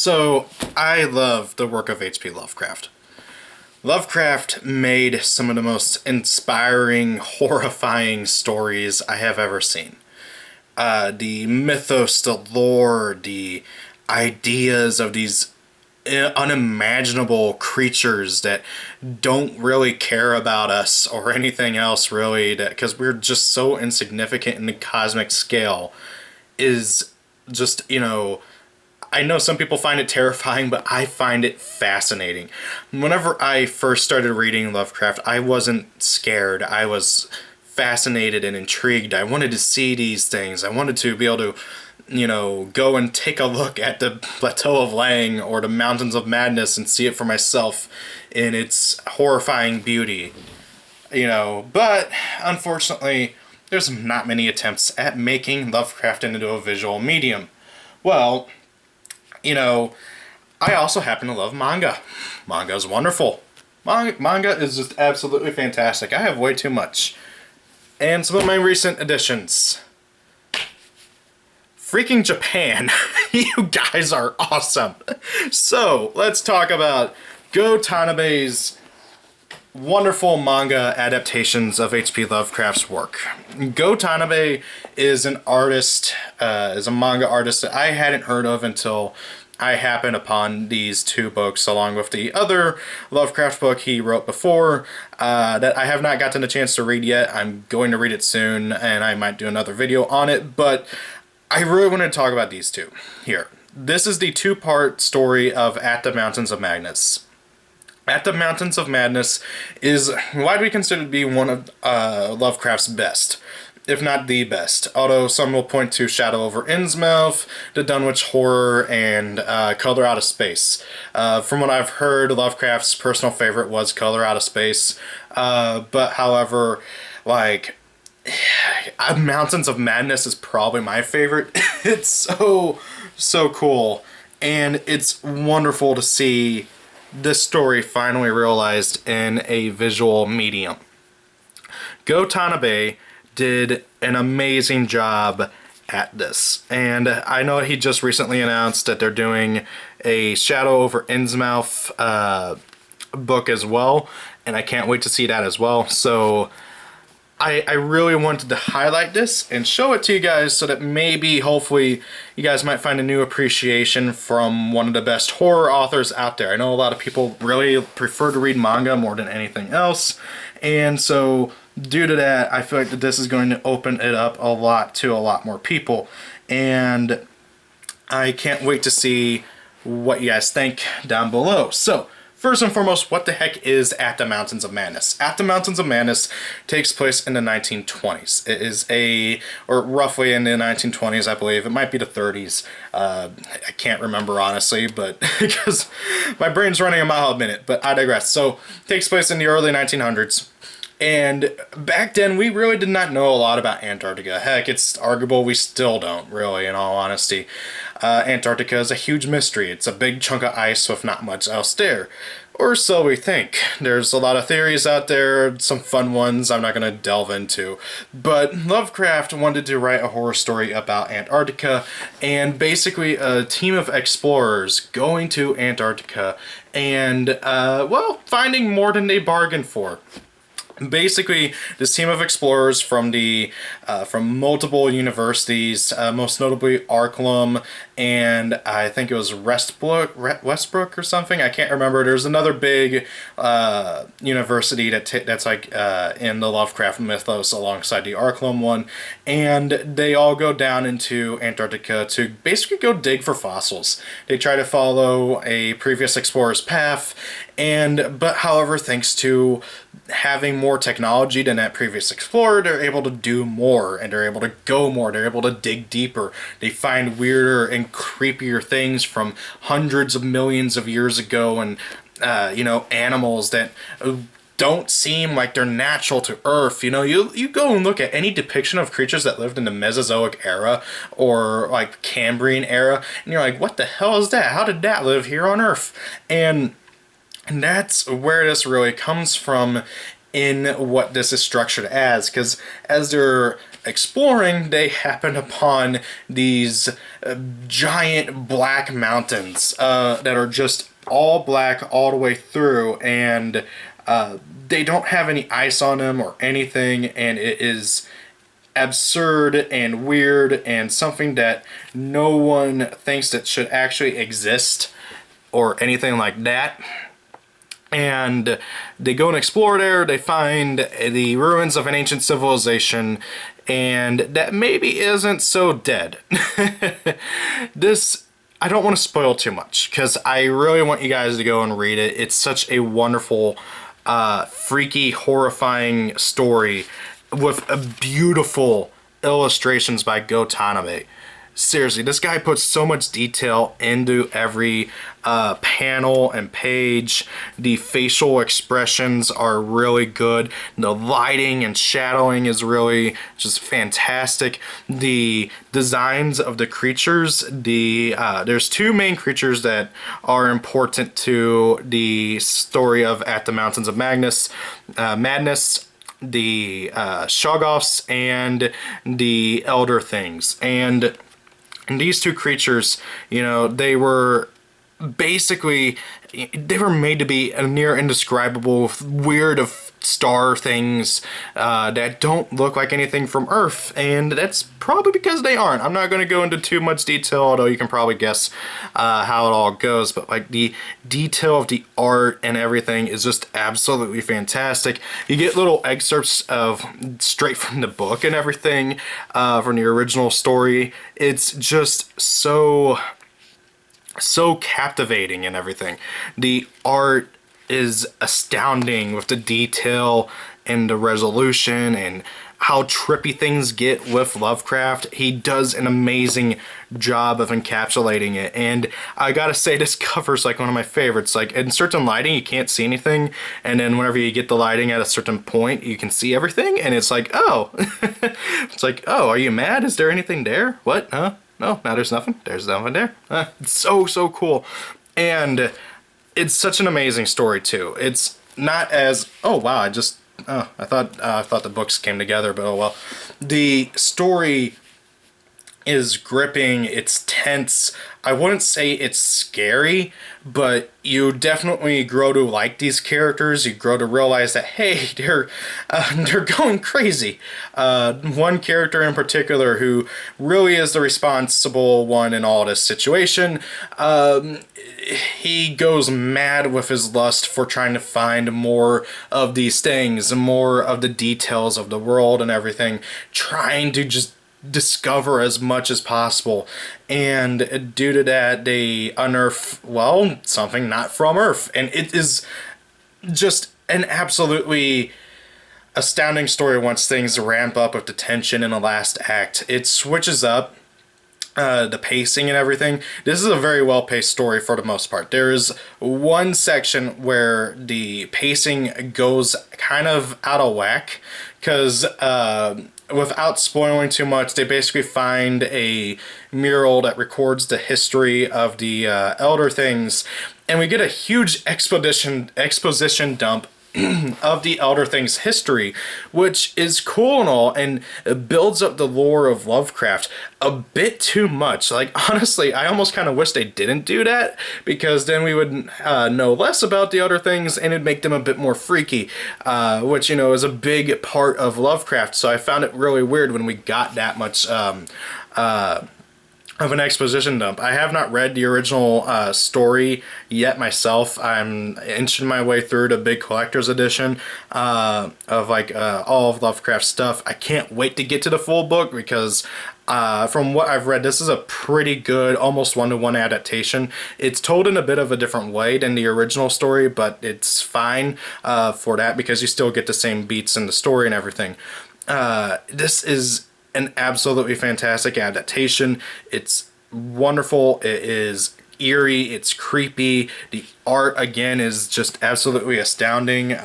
So, I love the work of H.P. Lovecraft. Lovecraft made some of the most inspiring, horrifying stories I have ever seen. The mythos, the lore, the ideas of these unimaginable creatures that don't really care about us or anything else really, that because we're just so insignificant in the cosmic scale, is just, I know some people find it terrifying, but I find it fascinating. Whenever I first started reading Lovecraft, I wasn't scared. I was fascinated and intrigued. I wanted to see these things. I wanted to be able to, go and take a look at the Plateau of Lang or the Mountains of Madness and see it for myself in its horrifying beauty. But unfortunately, there's not many attempts at making Lovecraft into a visual medium. Well, I also happen to love manga. Manga is wonderful. Manga is just absolutely fantastic. I have way too much. And some of my recent additions. Freaking Japan. You guys are awesome. So, let's talk about Go Tanabe's wonderful manga adaptations of H.P. Lovecraft's work. Go Tanabe is an artist, is a manga artist that I hadn't heard of until I happened upon these two books, along with the other Lovecraft book he wrote before, that I have not gotten a chance to read yet. I'm going to read it soon, and I might do another video on it, but I really want to talk about these two here. This is the two-part story of At the Mountains of Madness. At the Mountains of Madness is widely considered to be one of Lovecraft's best, if not the best. Although some will point to Shadow over Innsmouth, The Dunwich Horror, and Color Out of Space. From what I've heard, Lovecraft's personal favorite was Color Out of Space. But however, Mountains of Madness is probably my favorite. It's so cool. And it's wonderful to see this story finally realized in a visual medium. Go Tanabe did an amazing job at this. And I know he just recently announced that they're doing a Shadow over Innsmouth book as well. And I can't wait to see that as well. So I really wanted to highlight this and show it to you guys so that maybe, hopefully, you guys might find a new appreciation from one of the best horror authors out there. I know a lot of people really prefer to read manga more than anything else, and so due to that, I feel like that this is going to open it up a lot to a lot more people, and I can't wait to see what you guys think down below. So, first and foremost, what the heck is At the Mountains of Madness? At the Mountains of Madness takes place in the 1920s. It is or roughly in the 1920s, I believe. It might be the 30s. I can't remember, honestly, but because my brain's running a mile a minute, but I digress. So, it takes place in the early 1900s. And back then, we really did not know a lot about Antarctica. Heck, it's arguable we still don't, really, in all honesty. Antarctica is a huge mystery. It's a big chunk of ice with not much else there. Or so we think. There's a lot of theories out there, some fun ones I'm not going to delve into. But Lovecraft wanted to write a horror story about Antarctica, and basically a team of explorers going to Antarctica and, finding more than they bargained for. Basically, this team of explorers from multiple universities, most notably Arklum, and I think it was Westbrook or something. I can't remember. There's another big university that's in the Lovecraft mythos alongside the Arklum one, and they all go down into Antarctica to basically go dig for fossils. They try to follow a previous explorer's path, but however, thanks to having more technology than that previous explorer, they're able to do more, and they're able to go more, they're able to dig deeper. They find weirder and creepier things from hundreds of millions of years ago, and animals that don't seem like they're natural to Earth. You go and look at any depiction of creatures that lived in the Mesozoic era or like Cambrian era, and you're like, what the hell is that? How did that live here on Earth? And that's where this really comes from in what this is structured as, because as they're exploring, they happen upon these giant black mountains that are just all black all the way through, and they don't have any ice on them or anything, and it is absurd and weird and something that no one thinks that should actually exist or anything like that. And they go and explore there, they find the ruins of an ancient civilization, and that maybe isn't so dead. This, I don't want to spoil too much, because I really want you guys to go and read it. It's such a wonderful, freaky, horrifying story with beautiful illustrations by Go Tanabe. Seriously, this guy puts so much detail into every panel and page. The facial expressions are really good. The lighting and shadowing is really just fantastic. The designs of the creatures, there's two main creatures that are important to the story of At the Mountains of Madness, the Shoggoths and the Elder Things. And these two creatures, you know, they were basically, they were made to be a near indescribable, weird of star things that don't look like anything from Earth, and that's probably because they aren't. I'm not going to go into too much detail, although you can probably guess how it all goes, but like the detail of the art and everything is just absolutely fantastic. You get little excerpts of straight from the book and everything from the original story. It's just so captivating and everything. The art is astounding with the detail and the resolution and how trippy things get with Lovecraft. He does an amazing job of encapsulating it, and I gotta say, this cover's like one of my favorites. Like, in certain lighting you can't see anything, and then whenever you get the lighting at a certain point you can see everything, and it's like, oh. It's like, oh, are you mad? Is there anything there? What? Huh? No, now there's nothing. There's nothing there. It's so cool. And it's such an amazing story too. It's not as, oh wow, I thought the books came together, but oh well. The story is gripping, it's tense. I wouldn't say it's scary, but you definitely grow to like these characters. You grow to realize that, hey, they're going crazy. One character in particular who really is the responsible one in all this situation, he goes mad with his lust for trying to find more of these things, more of the details of the world and everything, trying to just discover as much as possible, and due to that they unearth, well, something not from Earth, and it is just an absolutely astounding story once things ramp up with the tension in the last act. It switches up the pacing and everything. This is a very well-paced story for the most part. There is one section where the pacing goes kind of out of whack, because without spoiling too much, they basically find a mural that records the history of the Elder Things, and we get a huge exposition dump of the Elder Things history, which is cool and all, and it builds up the lore of Lovecraft a bit too much. Like, honestly, I almost kind of wish they didn't do that, because then we would know less about the Elder Things, and it'd make them a bit more freaky, which, you know, is a big part of Lovecraft. So I found it really weird when we got that much of an exposition dump. I have not read the original story yet myself. I'm inching my way through the big collector's edition of like all of Lovecraft's stuff. I can't wait to get to the full book, because from what I've read, this is a pretty good, almost one-to-one adaptation. It's told in a bit of a different way than the original story, but it's fine for that, because you still get the same beats in the story and everything. This is an absolutely fantastic adaptation. It's wonderful. It is eerie. It's creepy. The art, again, is just absolutely astounding.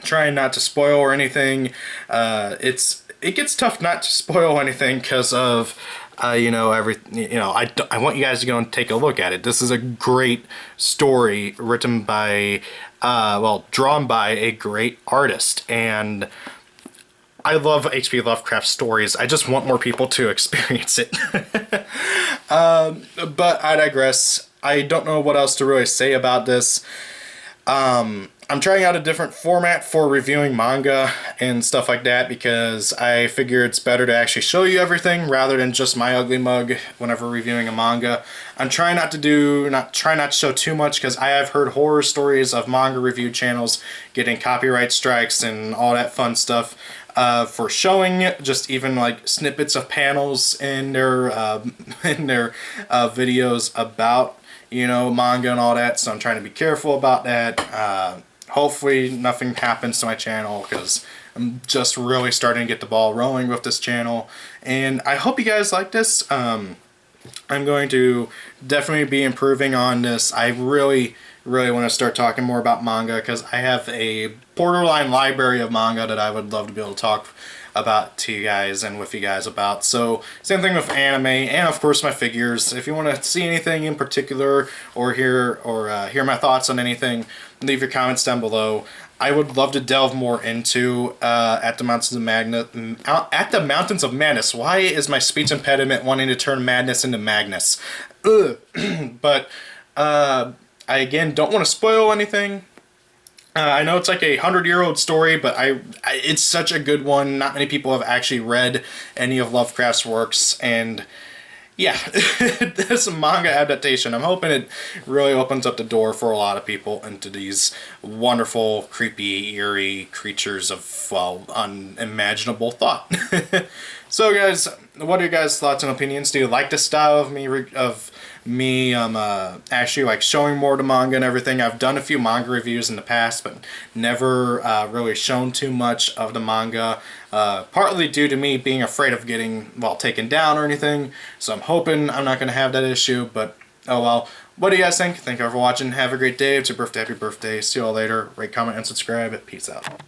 Trying not to spoil or anything. It gets tough not to spoil anything because of I want you guys to go and take a look at it. This is a great story written by, drawn by a great artist, and I love H.P. Lovecraft stories. I just want more people to experience it. But I digress. I don't know what else to really say about this. I'm trying out a different format for reviewing manga and stuff like that because I figure it's better to actually show you everything rather than just my ugly mug whenever reviewing a manga. I'm trying not to show too much because I have heard horror stories of manga review channels getting copyright strikes and all that fun stuff for showing just even like snippets of panels in their videos about, you know, manga and all that. So I'm trying to be careful about that. Hopefully nothing happens to my channel because I'm just really starting to get the ball rolling with this channel. And I hope you guys like this. I'm going to definitely be improving on this. I really want to start talking more about manga because I have a borderline library of manga that I would love to be able to talk about to you guys and with you guys about. So same thing with anime and of course my figures. If you want to see anything in particular or hear my thoughts on anything, leave your comments down below. I would love to delve more into at the Mountains of Madness. Why is my speech impediment wanting to turn madness into Magnus? But I again don't want to spoil anything. I know it's like a 100-year-old story, but it's such a good one. Not many people have actually read any of Lovecraft's works, and yeah, this manga adaptation, I'm hoping it really opens up the door for a lot of people into these wonderful, creepy, eerie creatures of, well, unimaginable thought. So guys, what are your guys' thoughts and opinions? Do you like the style of me actually like showing more to manga and everything? I've done a few manga reviews in the past, but never really shown too much of the manga, partly due to me being afraid of getting, well, taken down or anything. So I'm hoping I'm not going to have that issue, but oh well. What do you guys think? Thank you for watching. Have a great day. It's your birthday. Happy birthday. See you all later. Rate, comment, and subscribe. Peace out.